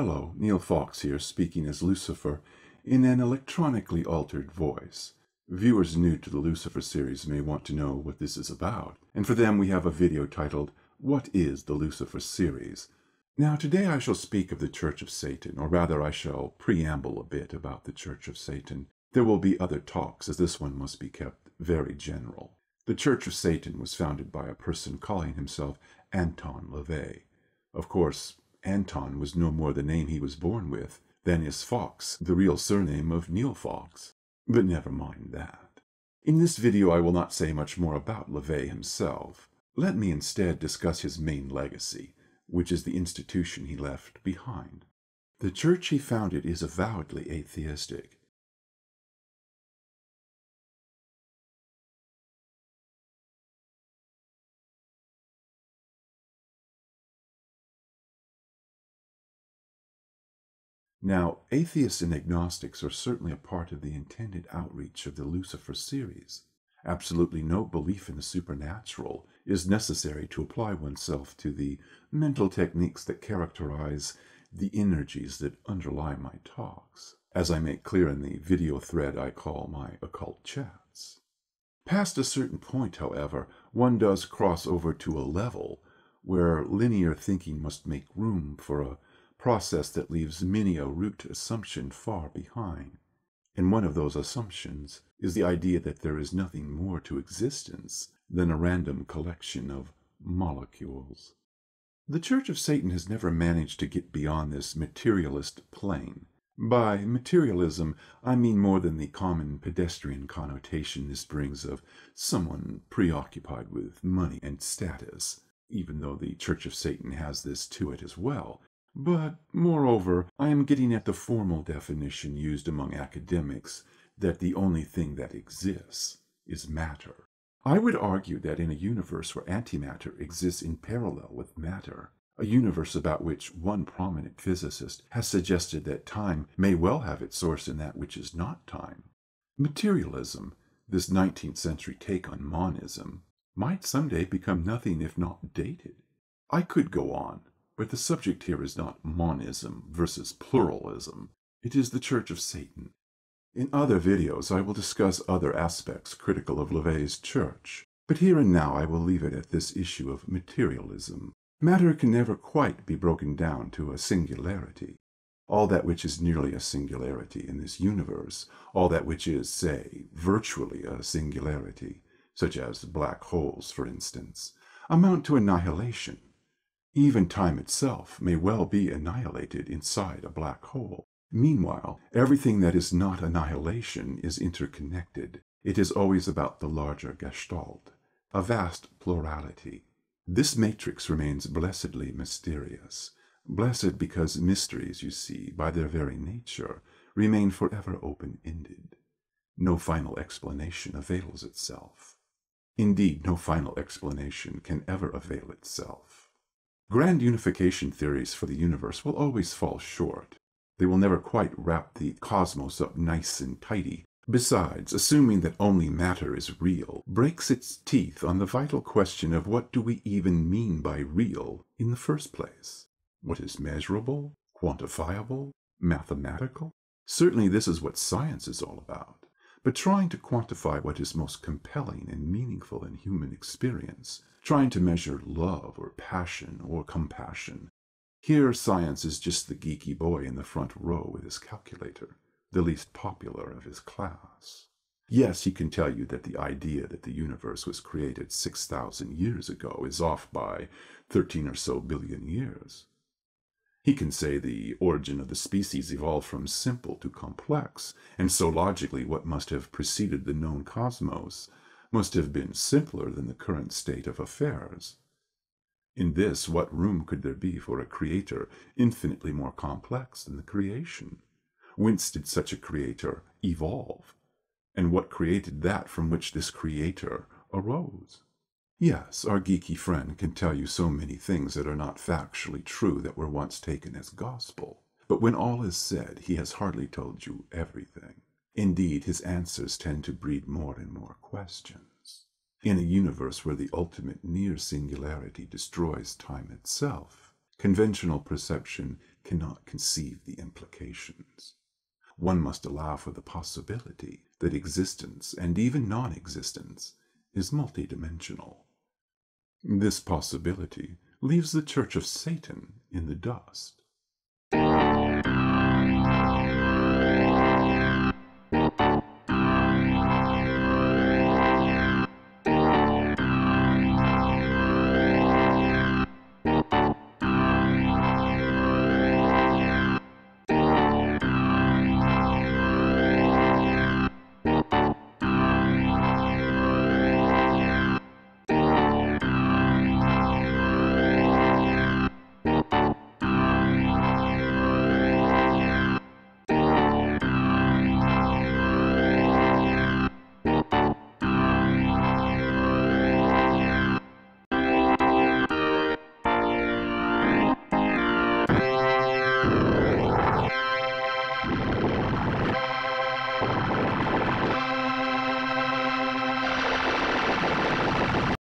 Hello, Neil Fawkes here, speaking as Lucifer in an electronically altered voice. Viewers new to the Lucifer series may want to know what this is about, and for them we have a video titled, What is the Lucifer series? Now today I shall speak of the Church of Satan, or rather I shall preamble a bit about the Church of Satan. There will be other talks, as this one must be kept very general. The Church of Satan was founded by a person calling himself Anton LaVey. Of course, Anton was no more the name he was born with than is Fawkes, the real surname of Neil Fawkes. But never mind that. In this video I will not say much more about LaVey himself. Let me instead discuss his main legacy, which is the institution he left behind. The church he founded is avowedly atheistic. Now, atheists and agnostics are certainly a part of the intended outreach of the Lucifer series. Absolutely no belief in the supernatural is necessary to apply oneself to the mental techniques that characterize the energies that underlie my talks, as I make clear in the video thread I call my occult chats. Past a certain point, however, one does cross over to a level where linear thinking must make room for a process that leaves many a root assumption far behind. And one of those assumptions is the idea that there is nothing more to existence than a random collection of molecules. The Church of Satan has never managed to get beyond this materialist plane. By materialism, I mean more than the common pedestrian connotation this brings of someone preoccupied with money and status, even though the Church of Satan has this to it as well. But, moreover, I am getting at the formal definition used among academics that the only thing that exists is matter. I would argue that in a universe where antimatter exists in parallel with matter, a universe about which one prominent physicist has suggested that time may well have its source in that which is not time, materialism, this 19th century take on monism, might someday become nothing if not dated. I could go on. But the subject here is not monism versus pluralism. It is the Church of Satan. In other videos, I will discuss other aspects critical of LaVey's church. But here and now, I will leave it at this issue of materialism. Matter can never quite be broken down to a singularity. All that which is nearly a singularity in this universe, all that which is, say, virtually a singularity, such as black holes, for instance, amount to annihilation. Even time itself may well be annihilated inside a black hole. Meanwhile, everything that is not annihilation is interconnected. It is always about the larger gestalt, a vast plurality. This matrix remains blessedly mysterious. Blessed because mysteries, you see, by their very nature, remain forever open-ended. No final explanation avails itself. Indeed, no final explanation can ever avail itself. Grand unification theories for the universe will always fall short. They will never quite wrap the cosmos up nice and tidy. Besides, assuming that only matter is real breaks its teeth on the vital question of what do we even mean by real in the first place? What is measurable, quantifiable, mathematical? Certainly this is what science is all about. But trying to quantify what is most compelling and meaningful in human experience, trying to measure love or passion or compassion, here science is just the geeky boy in the front row with his calculator, the least popular of his class. Yes, he can tell you that the idea that the universe was created 6,000 years ago is off by 13 or so billion years. He can say the origin of the species evolved from simple to complex, and so logically what must have preceded the known cosmos must have been simpler than the current state of affairs. In this, what room could there be for a creator infinitely more complex than the creation? Whence did such a creator evolve? And what created that from which this creator arose? Yes, our geeky friend can tell you so many things that are not factually true that were once taken as gospel. But when all is said, he has hardly told you everything. Indeed, his answers tend to breed more and more questions. In a universe where the ultimate near singularity destroys time itself, Conventional perception cannot conceive the implications. One must allow for the possibility that existence, and even non-existence, is multidimensional. This possibility leaves the Church of Satan in the dust.